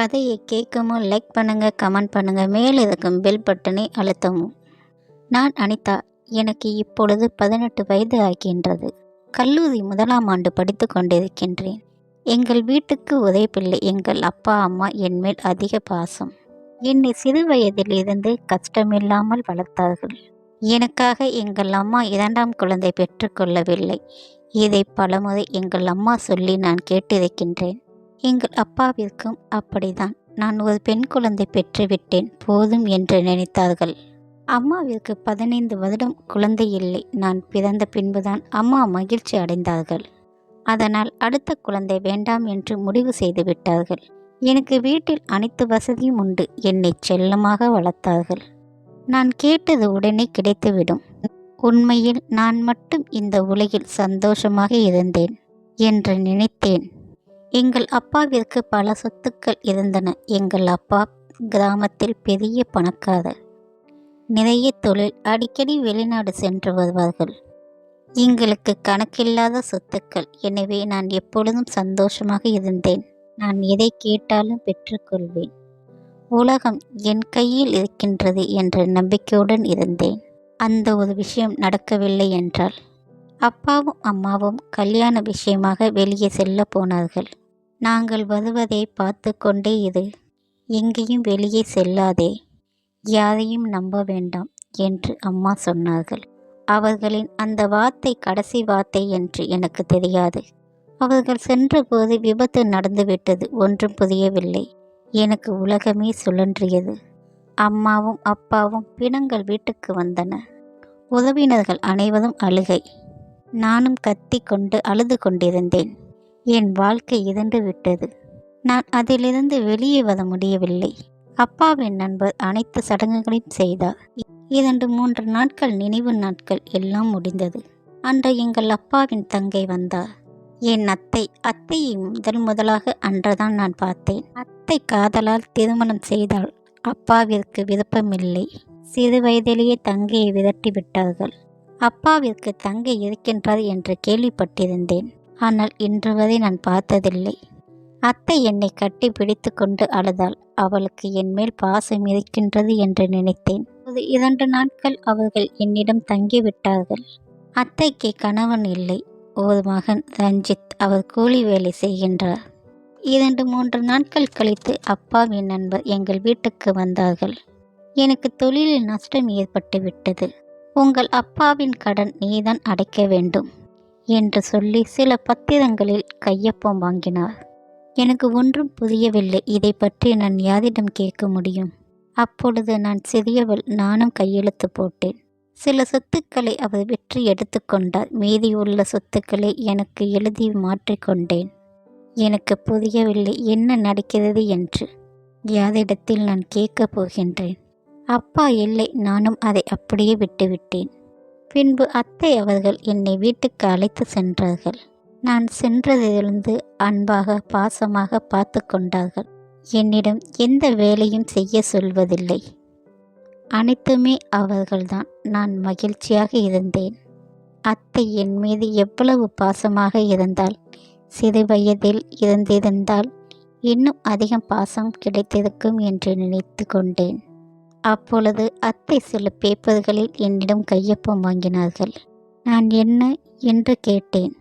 கதையை கேட்கவும் லைக் பண்ணுங்கள், கமெண்ட் பண்ணுங்கள், மேல் இருக்கும் பெல் பட்டனை அழுத்தவும். நான் அனிதா. எனக்கு இப்பொழுது 18 வயது ஆகின்றது. கல்லூரி 1ஆம் ஆண்டு படித்து கொண்டிருக்கின்றேன். எங்கள் வீட்டுக்கு ஒரே பிள்ளை. எங்கள் அப்பா அம்மா என்மேல் அதிக பாசம். என்னை சிறு வயதில் இருந்து கஷ்டமில்லாமல் வளர்த்தார்கள். எனக்காக எங்கள் அம்மா 2ஆம் குழந்தை பெற்றுக்கொள்ளவில்லை. இதை பலமுறை எங்கள் அம்மா சொல்லி நான் கேட்டிருக்கின்றேன். எங்கள் அப்பாவிற்கும் அப்படிதான். நான் ஒரு பெண் குழந்தை பெற்றுவிட்டேன் போதும் என்று நினைத்தார்கள். அம்மாவிற்கு 15 வருடம் குழந்தை இல்லை. நான் பிறந்த பின்புதான் அம்மா மகிழ்ச்சி அடைந்தார்கள். அதனால் அடுத்த குழந்தை வேண்டாம் என்று முடிவு செய்து விட்டார்கள். எனக்கு வீட்டில் அனைத்து வசதியும் உண்டு. என்னை செல்லமாக வளர்த்தார்கள். நான் கேட்டது உடனே கிடைத்துவிடும். உண்மையில் நான் மட்டும் இந்த உலகில் சந்தோஷமாக இருந்தேன் என்று நினைத்தேன். எங்கள் அப்பாவிற்கு பல சொத்துக்கள் இருந்தன. எங்கள் அப்பா கிராமத்தில் பெரிய பணக்காரர். நிறைய தொழில், அடிக்கடி வெளிநாடு சென்று வருவார்கள். எங்களுக்கு கணக்கில்லாத சொத்துக்கள். எனவே நான் எப்பொழுதும் சந்தோஷமாக இருந்தேன். நான் எதை கேட்டாலும் பெற்றுக்கொள்வேன். உலகம் என் கையில் இருக்கின்றது என்ற நம்பிக்கையுடன் இருந்தேன். அந்த ஒரு விஷயம் நடக்கவில்லை என்றால், அப்பாவும் அம்மாவும் கல்யாண விஷயமாக வெளியே செல்ல போனார்கள். நாங்கள் வருவதை பார்த்து கொண்டே இரு, எங்கேயும் வெளியே செல்லாதே, யாரையும் நம்ப வேண்டாம் என்று அம்மா சொன்னார்கள். அவர்களின் அந்த வார்த்தை கடைசி வார்த்தை என்று எனக்கு தெரியாது. அவர்கள் சென்றபோது விபத்து நடந்துவிட்டது. ஒன்றும் புரியவில்லை. எனக்கு உலகமே சுழன்றியது. அம்மாவும் அப்பாவும் பிணங்கள் வீட்டுக்கு வந்தன. உறவினர்கள் அனைவரும் அழுகை. நானும் கத்தி கொண்டு அழுது கொண்டிருந்தேன். என் வாழ்க்கை இறந்து விட்டது. நான் அதிலிருந்து வெளியே வர முடியவில்லை. அப்பாவின் நண்பர் அனைத்து சடங்குகளையும் செய்தார். 2-3 நாட்கள் நினைவு நாட்கள் எல்லாம் முடிந்தது. அன்று எங்கள் அப்பாவின் தங்கை வந்தார். என் அத்தையை முதலாக அன்றுதான் நான் பார்த்தேன். அத்தை காதலால் திருமணம் செய்தால் அப்பாவிற்கு விருப்பமில்லை. சிறு வயதிலேயே தங்கையை விரட்டி விட்டார்கள். அப்பாவிற்கு தங்கை இருக்கின்றார் என்று கேள்விப்பட்டிருந்தேன். ஆனால் இன்று வரை நான் பார்த்ததில்லை. அத்தை என்னை கட்டி பிடித்து கொண்டு அழுதாள். அவளுக்கு என் மேல் பாசம் இருக்கின்றது என்று நினைத்தேன். ஒரு 2 நாட்கள் அவர்கள் என்னிடம் தங்கிவிட்டார்கள். அத்தைக்கு கணவன் இல்லை. ஒரு மகன் ரஞ்சித். அவர் கூலி வேலை செய்கின்றார். 2-3 நாட்கள் கழித்து அப்பாவின் நண்பர் எங்கள் வீட்டுக்கு வந்தார்கள். எனக்கு தொழிலில் நஷ்டம் ஏற்பட்டு விட்டது. உங்கள் அப்பாவின் கடன் நீதான் அடைக்க வேண்டும் என்று சொல்லி சில பத்திரங்களில் கையொப்பம் வாங்கினார். எனக்கு ஒன்றும் புரியவில்லை. இதை பற்றி நான் யாரிடம் கேட்க முடியும்? அப்பொழுது நான் சிறியவள். நானும் கையெழுத்து போட்டேன். சில சொத்துக்களை அவர் விற்று எடுத்துக்கொண்டார். மீதியுள்ள சொத்துக்களை எனக்கு எழுதி மாற்றிக்கொண்டேன். எனக்கு புரியவில்லை என்ன நடக்கிறது என்று. யாரிடத்தில் நான் கேட்கப் போகின்றேன்? அப்பா இல்லை. நானும் அதை அப்படியே விட்டுவிட்டேன். பின்பு அத்தை அவர்கள் என்னை வீட்டுக்கு அழைத்து சென்றார்கள். நான் சென்றதிலிருந்து அன்பாக பாசமாக பார்த்து கொண்டார்கள். என்னிடம் எந்த வேலையும் செய்ய சொல்வதில்லை. அனைத்துமே அவர்கள்தான். நான் மகிழ்ச்சியாக இருந்தேன். அத்தை என் மீது எவ்வளவு பாசமாக இருந்தால், சிறு வயதில் இருந்திருந்தால் இன்னும் அதிகம் பாசம் கிடைத்திருக்கும் என்று நினைத்து கொண்டேன். அப்பொழுது அத்தை சில பேப்பர்களில் என்னிடம் கையொப்பம் வாங்கினார்கள். நான் என்ன என்று கேட்டேன்.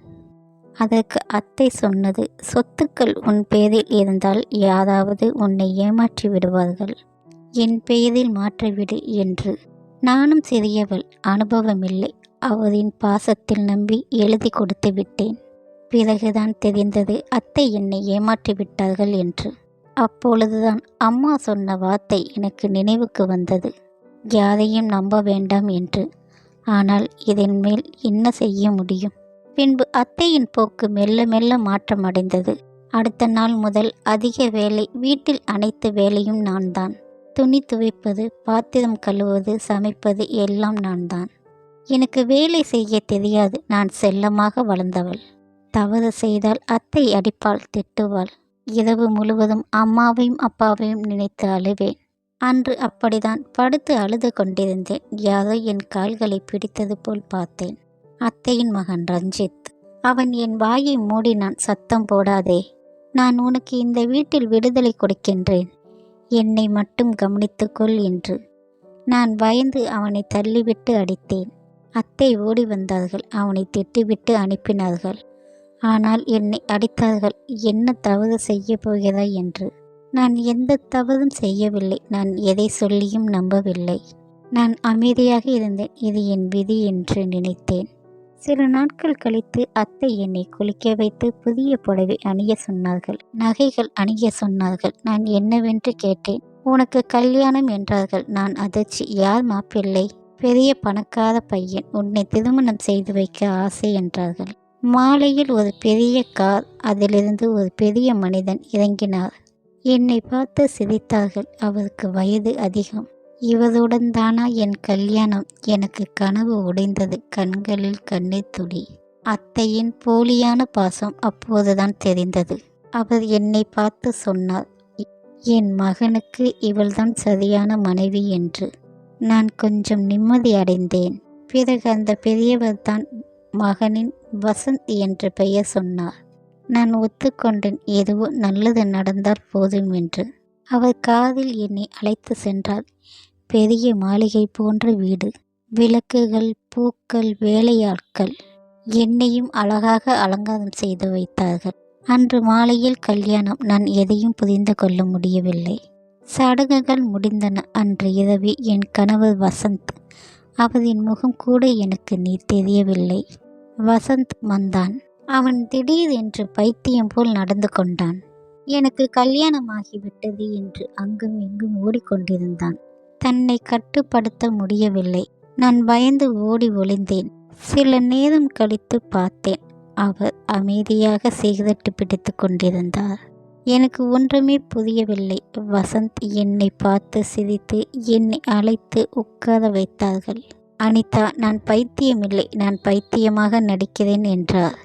அதற்கு அத்தை சொன்னது, சொத்துக்கள் உன் பெயரில் இருந்தால் யாராவது உன்னை ஏமாற்றி விடுவார்கள். என் பெயரில் மாற்றிவிடு என்று. நானும் சிறியவள், அனுபவமில்லை. அவரின் பாசத்தில் நம்பி எழுதி கொடுத்து விட்டேன். பிறகுதான் தெரிந்தது அத்தை என்னை ஏமாற்றி விட்டார்கள் என்று. அப்பொழுதுதான் அம்மா சொன்ன வார்த்தை எனக்கு நினைவுக்கு வந்தது. யாரையும் நம்ப வேண்டாம் என்று. ஆனால் இதன் மேல் என்ன செய்ய முடியும்? பின்பு அத்தையின் போக்கு மெல்ல மெல்ல மாற்றம் அடைந்தது. அடுத்த நாள் முதல் அதிக வேலை. வீட்டில் அனைத்து வேலையும் நான் தான். துணி துவைப்பது, பாத்திரம் கழுவுவது, சமைப்பது எல்லாம் நான் தான். எனக்கு வேலை செய்ய தெரியாது. நான் செல்லமாக வளர்ந்தவள். தவறு செய்தால் அத்தை அடிப்பாள், திட்டுவாள். இரவு முழுவதும் அம்மாவையும் அப்பாவையும் நினைத்து அழுவேன். அன்று அப்படிதான் படுத்து அழுது கொண்டிருந்தேன். யாரோ என் கால்களை பிடித்தது போல் பார்த்தேன். அத்தையின் மகன் ரஞ்சித். அவன் என் வாயை மூடினான். சத்தம் போடாதே, நான் உனக்கு இந்த வீட்டில் விடுதலை கொடுக்கின்றேன், என்னை மட்டும் கவனித்துக்கொள் என்று. நான் பயந்து அவனை தள்ளிவிட்டு அடித்தேன். அத்தை ஓடி வந்தார்கள், அவனை திட்டிவிட்டு அனுப்பினார்கள். ஆனால் என்னை அடித்தார்கள், என்ன தவறு செய்ய போகிறாய் என்று. நான் எந்த தவறும் செய்யவில்லை. நான் எதை சொல்லியும் நம்பவில்லை. நான் அமைதியாக இருந்தேன். இது என் விதி என்று நினைத்தேன். சில நாட்கள் கழித்து அத்தை என்னை குளிக்க வைத்து புதிய புடவை அணிய சொன்னார்கள், நகைகள் அணிய சொன்னார்கள். நான் என்னவென்று கேட்டேன். உனக்கு கல்யாணம் என்றார்கள். நான் அதிர்ச்சி. யார் மாப்பிள்ளை? பெரிய பணக்கார பையன், உன்னை திருமணம் செய்து வைக்க ஆசை என்றார்கள். மாலையில் ஒரு பெரிய கார், அதிலிருந்து ஒரு பெரிய மனிதன் இறங்கினார். என்னை பார்த்து சிரித்தார்கள். அவருக்கு வயது அதிகம். இவருடன் தானா என் கல்யாணம்? எனக்கு கனவு உடைந்தது. கண்களில் கண்ணீர் துளி. அத்தையின் போலியான பாசம் அப்போதுதான் தெரிந்தது. அவர் என்னை பார்த்து சொன்னார், என் மகனுக்கு இவள்தான் சரியான மனைவி என்று. நான் கொஞ்சம் நிம்மதி அடைந்தேன். பிறகு அந்த பெரியவர் தான் மகனின் வசந்த் என்று பெயர் சொன்னார். நான் ஒத்துக்கொண்டேன். எதுவோ நல்லது நடந்தால் போதும் என்று. அவர் காதில் என்னை அழைத்து சென்றார். பெரிய மாளிகை போன்ற வீடு, விளக்குகள், பூக்கள், வேலையாட்கள். என்னையும் அழகாக அலங்காரம் செய்து வைத்தார்கள். அன்று மாலையில் கல்யாணம். நான் எதையும் புரிந்து கொள்ள முடியவில்லை. சடங்குகள் முடிந்தன. அன்று இரவு என் கணவர் வசந்த். அவரின் முகம் கூட எனக்கு நீ தெரியவில்லை. வசந்த் வந்தான். அவன் திடீரென்று பைத்தியம் போல் நடந்து கொண்டான். எனக்கு கல்யாணமாகிவிட்டது என்று அங்கும் இங்கும் ஓடிக்கொண்டிருந்தான். தன்னை கட்டுப்படுத்த முடியவில்லை. நான் பயந்து ஓடி ஒளிந்தேன். சில நேரம் கழித்து பார்த்தேன். அவர் அமைதியாக சிகரெட்டு பிடித்து கொண்டிருந்தார். எனக்கு ஒன்றுமே புரியவில்லை. வசந்த் என்னை பார்த்து சிரித்து என்னை அழைத்து உட்கார வைத்தார்கள். அனிதா, நான் பைத்தியமில்லை, நான் பைத்தியமாக நடிக்கிறேன் என்றார்.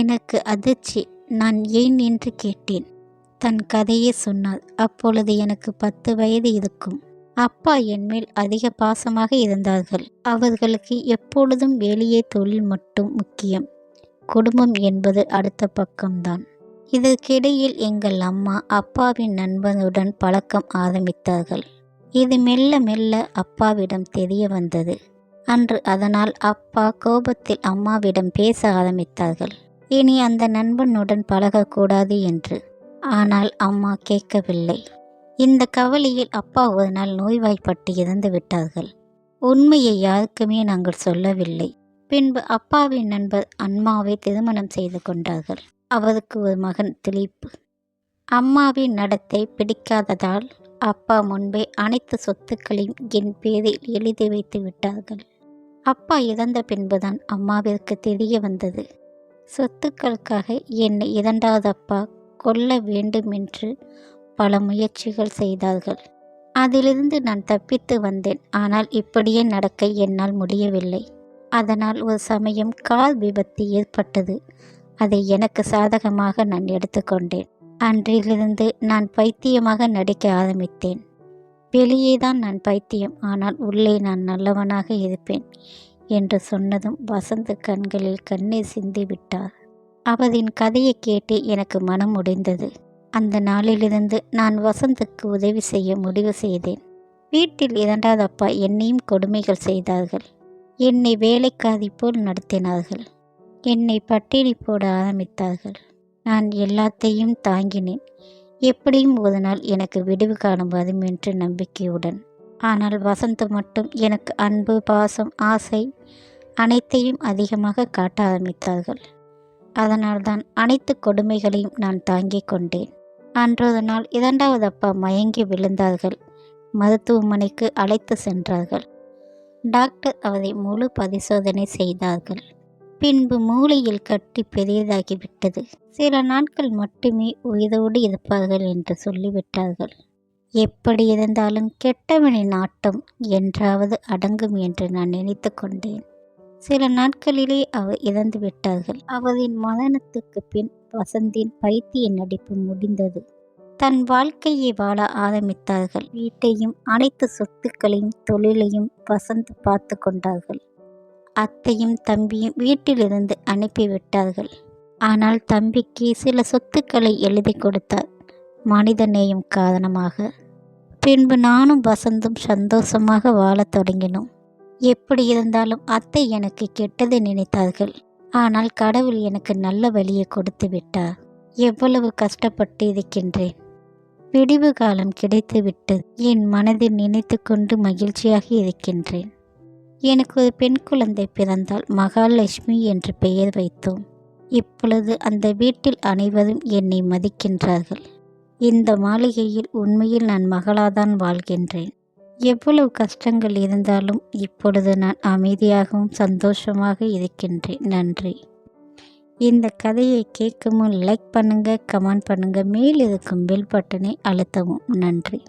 எனக்கு அதிர்ச்சி. நான் ஏன் என்று கேட்டேன். தன் கதையை சொன்னார். அப்பொழுது எனக்கு 10 வயது இருக்கும். அப்பா என்மேல் அதிக பாசமாக இருந்தார்கள். அவர்களுக்கு எப்பொழுதும் வேலையே தொழில் மட்டும் முக்கியம். குடும்பம் என்பது அடுத்த பக்கம்தான். இதற்கிடையில் எங்கள் அம்மா அப்பாவின் நண்பனுடன் பழக்கம் ஆரம்பித்தார்கள். இது மெல்ல மெல்ல அப்பாவிடம் தெரிய வந்தது. அன்று அதனால் அப்பா கோபத்தில் அம்மாவிடம் பேச ஆரம்பித்தார்கள், இனி அந்த நண்பனுடன் பழகக்கூடாது என்று. ஆனால் அம்மா கேட்கவில்லை. இந்த கவலையில் அப்பா ஒரு நாள் நோய்வாய்ப்பட்டு இறந்து விட்டார்கள். உண்மையை யாருக்குமே நாங்கள் சொல்லவில்லை. பின்பு அப்பாவின் நண்பர் அம்மாவை திருமணம் செய்து கொண்டார்கள். அவருக்கு ஒரு மகன் திலீப். அம்மாவின் நடத்தை பிடிக்காததால் அப்பா முன்பே அனைத்து சொத்துக்களையும் என் பேரில் எழுதி வைத்து விட்டார்கள். அப்பா இறந்த பின்புதான் அம்மாவிற்கு தெரிய வந்தது. சொத்துக்களுக்காக என்னை இரண்டாவது அப்பா கொல்ல வேண்டுமென்று பல முயற்சிகள் செய்தார்கள். அதிலிருந்து நான் தப்பித்து வந்தேன். ஆனால் இப்படியே நடக்க என்னால் முடியவில்லை. அதனால் ஒரு சமயம் கார் விபத்து ஏற்பட்டது. அதை எனக்கு சாதகமாக நான் எடுத்துக்கொண்டேன். அன்றிலிருந்து நான் பைத்தியமாக நடிக்க ஆரம்பித்தேன். வெளியேதான் நான் பைத்தியம், ஆனால் உள்ளே நான் நல்லவனாக இருப்பேன் என்று சொன்னதும் வசந்த் கண்களில் கண்ணீர் சிந்தி விட்டார். அவரின் கதையை கேட்டு எனக்கு மனம் உடைந்தது. அந்த நாளிலிருந்து நான் வசந்துக்கு உதவி செய்ய முடிவு செய்தேன். வீட்டில் இரண்டாவது அப்பா என்னையும் கொடுமைகள் செய்தார்கள். என்னை வேலைக்காரி போல் நடத்தினார்கள். என்னை பட்டினி போட ஆரம்பித்தார்கள். நான் எல்லாத்தையும் தாங்கினேன். எப்படியும் ஒரு நாள் எனக்கு விடுவு காலம் வரும் என்ற நம்பிக்கையுடன். ஆனால் வசந்த் மட்டும் எனக்கு அன்பு, பாசம், ஆசை அனைத்தையும் அதிகமாக காட்ட ஆரம்பித்தார்கள். அதனால்தான் அனைத்து கொடுமைகளையும் நான் தாங்கிக் கொண்டேன். அன்றொரு நாள் இரண்டாவது அப்பா மயங்கி விழுந்தார்கள். மருத்துவமனைக்கு அழைத்து சென்றார்கள். டாக்டர் அவரை முழு பரிசோதனை செய்தார்கள். பின்பு மூளையில் கட்டி பெரியதாகிவிட்டது. சில நாட்கள் மட்டுமே உயிரோடு இருப்பார்கள் என்று சொல்லிவிட்டார்கள். எப்படி இருந்தாலும் கெட்டவனின் ஆட்டம் என்றாவது அடங்கும் என்று நான் நினைத்து கொண்டேன். சில நாட்களிலே அவர் இறந்து விட்டார்கள். அவரின் மரணத்துக்கு பின் வசந்தின் பைத்திய நடிப்பு முடிந்தது. தன் வாழ்க்கையை வாழ ஆரம்பித்தார்கள். வீட்டையும் அனைத்து சொத்துக்களையும் தொழிலையும் வசந்த் பார்த்து கொண்டார்கள். அத்தையும் தம்பியும் வீட்டிலிருந்து அனுப்பிவிட்டார்கள். ஆனால் தம்பிக்கு சில சொத்துக்களை எழுதி கொடுத்தார் மனித நேயம் காரணமாக. பின்பு நானும் வசந்தும் சந்தோஷமாக வாழத் தொடங்கினோம். எப்படி இருந்தாலும் அத்தை எனக்கு கெட்டதை நினைத்தார்கள். ஆனால் கடவுள் எனக்கு நல்ல வழியை கொடுத்து விட்டார். எவ்வளவு கஷ்டப்பட்டு இருக்கின்றேன். விடிவு காலம் கிடைத்து விட்டது. என் மனதில் நினைத்து கொண்டு மகிழ்ச்சியாக இருக்கின்றேன். எனக்கு ஒரு பெண் குழந்தை பிறந்தால் மகாலட்சுமி என்று பெயர் வைத்தோம். இப்பொழுது அந்த வீட்டில் அனைவரும் என்னை மதிக்கின்றார்கள். இந்த மாளிகையில் உண்மையில் நான் மகளாதான் வாழ்கின்றேன். எவ்வளவு கஷ்டங்கள் இருந்தாலும் இப்பொழுது நான் அமைதியாகவும் சந்தோஷமாக இருக்கின்றேன். நன்றி. இந்த கதையை கேட்கும் முன் லைக் பண்ணுங்கள், கமெண்ட் பண்ணுங்கள், மேல் இருக்கும் பெல் பட்டனை அழுத்தவும். நன்றி.